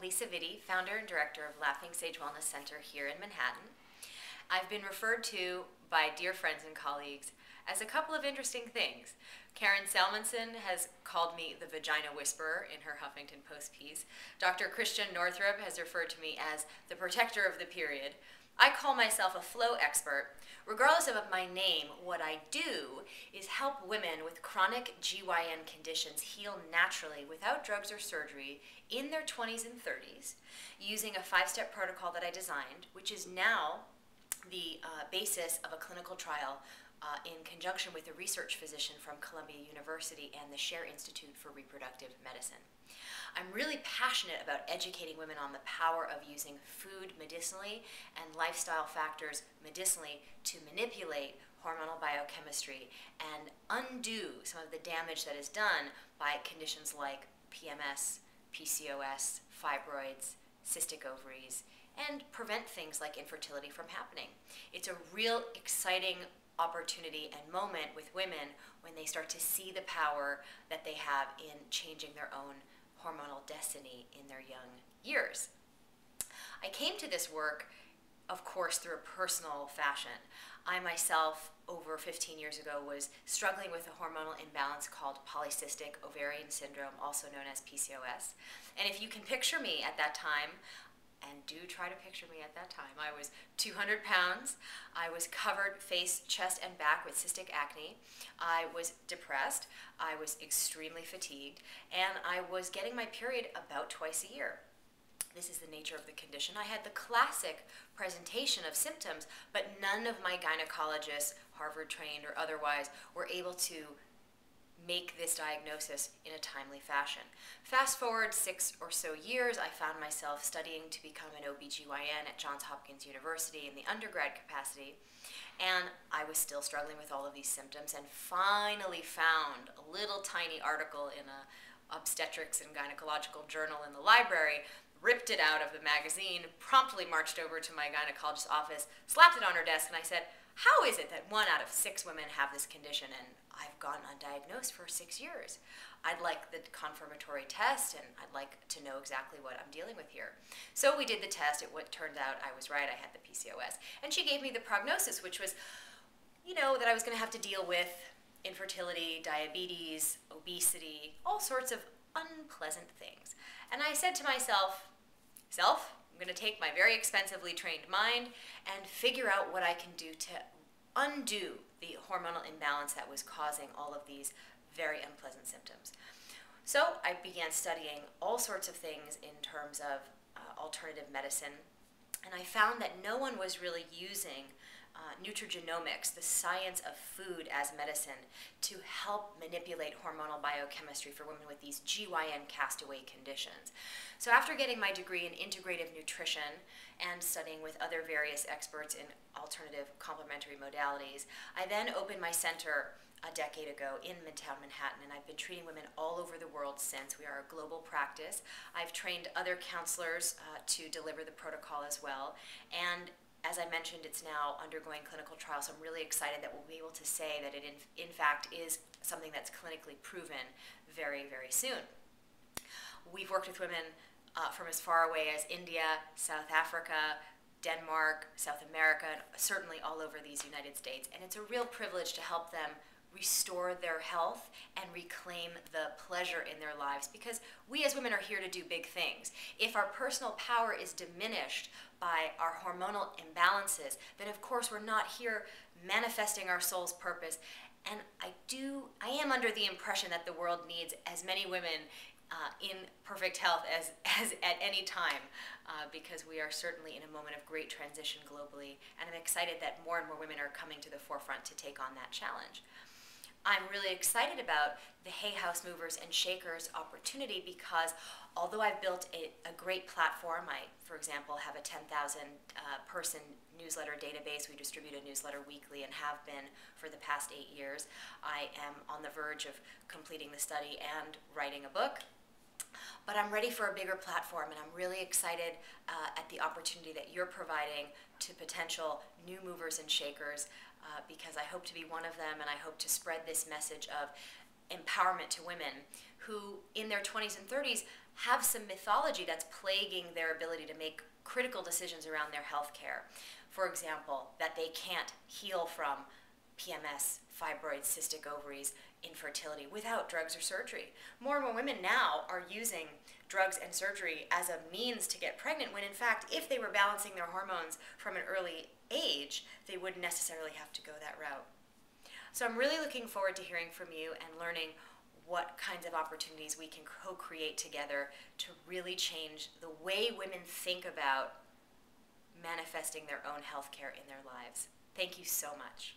Alisa Vitti, founder and director of Laughing Sage Wellness Center here in Manhattan. I've been referred to by dear friends and colleagues as a couple of interesting things. Karen Salmonson has called me the vagina whisperer in her Huffington Post piece. Dr. Christian Northrup has referred to me as the protector of the period. I call myself a flow expert. Regardless of my name, what I do is help women with chronic GYN conditions heal naturally without drugs or surgery in their 20s and 30s using a 5-step protocol that I designed, which is now the basis of a clinical trial in conjunction with a research physician from Columbia University and the Scher Institute for Reproductive Medicine. I'm really passionate about educating women on the power of using food medicinally and lifestyle factors medicinally to manipulate hormonal biochemistry and undo some of the damage that is done by conditions like PMS, PCOS, fibroids, cystic ovaries, and prevent things like infertility from happening. It's a real exciting opportunity and moment with women when they start to see the power that they have in changing their own hormonal destiny in their young years. I came to this work, of course, through a personal fashion. I myself, over 15 years ago, was struggling with a hormonal imbalance called polycystic ovarian syndrome, also known as PCOS. And if you can picture me at that time, and do try to picture me at that time, I was 200 pounds, I was covered face, chest, and back with cystic acne, I was depressed, I was extremely fatigued, and I was getting my period about twice a year. This is the nature of the condition. I had the classic presentation of symptoms, but none of my gynecologists, Harvard trained or otherwise, were able to make this diagnosis in a timely fashion. Fast forward 6 or so years, I found myself studying to become an OBGYN at Johns Hopkins University in the undergrad capacity, and I was still struggling with all of these symptoms and finally found a little tiny article in a obstetrics and gynecological journal in the library, ripped it out of the magazine, promptly marched over to my gynecologist's office, slapped it on her desk, and I said, how is it that 1 out of 6 women have this condition and I've gone undiagnosed for 6 years? I'd like the confirmatory test and I'd like to know exactly what I'm dealing with here. So we did the test. It turned out I was right. I had the PCOS. And she gave me the prognosis, which was, that I was going to have to deal with infertility, diabetes, obesity, all sorts of unpleasant things. And I said to myself, I'm going to take my very expensively trained mind and figure out what I can do to undo the hormonal imbalance that was causing all of these very unpleasant symptoms. So I began studying all sorts of things in terms of alternative medicine, and I found that no one was really using nutrigenomics, the science of food as medicine, to help manipulate hormonal biochemistry for women with these GYN castaway conditions. So after getting my degree in integrative nutrition and studying with other various experts in alternative complementary modalities, I then opened my center a decade ago in Midtown Manhattan, and I've been treating women all over the world since. We are a global practice. I've trained other counselors to deliver the protocol as well, and as I mentioned, it's now undergoing clinical trials, so I'm really excited that we'll be able to say that it in fact is something that's clinically proven very, very soon. We've worked with women from as far away as India, South Africa, Denmark, South America, and certainly all over these United States, and it's a real privilege to help them restore their health and reclaim the pleasure in their lives, because we as women are here to do big things. If our personal power is diminished by our hormonal imbalances, then of course we're not here manifesting our soul's purpose. And I am under the impression that the world needs as many women in perfect health as at any time, because we are certainly in a moment of great transition globally, and I'm excited that more and more women are coming to the forefront to take on that challenge. I'm really excited about the Hay House Movers and Shakers opportunity because although I've built a great platform, I, for example, have a 10,000 person newsletter database. We distribute a newsletter weekly and have been for the past 8 years. I am on the verge of completing the study and writing a book. But I'm ready for a bigger platform, and I'm really excited at the opportunity that you're providing to potential new movers and shakers, because I hope to be one of them, and I hope to spread this message of empowerment to women who in their 20s and 30s have some mythology that's plaguing their ability to make critical decisions around their health care. For example, that they can't heal from PMS, fibroids, cystic ovaries, infertility without drugs or surgery. More and more women now are using drugs and surgery as a means to get pregnant, when in fact, if they were balancing their hormones from an early age, they wouldn't necessarily have to go that route. So I'm really looking forward to hearing from you and learning what kinds of opportunities we can co-create together to really change the way women think about manifesting their own healthcare in their lives. Thank you so much.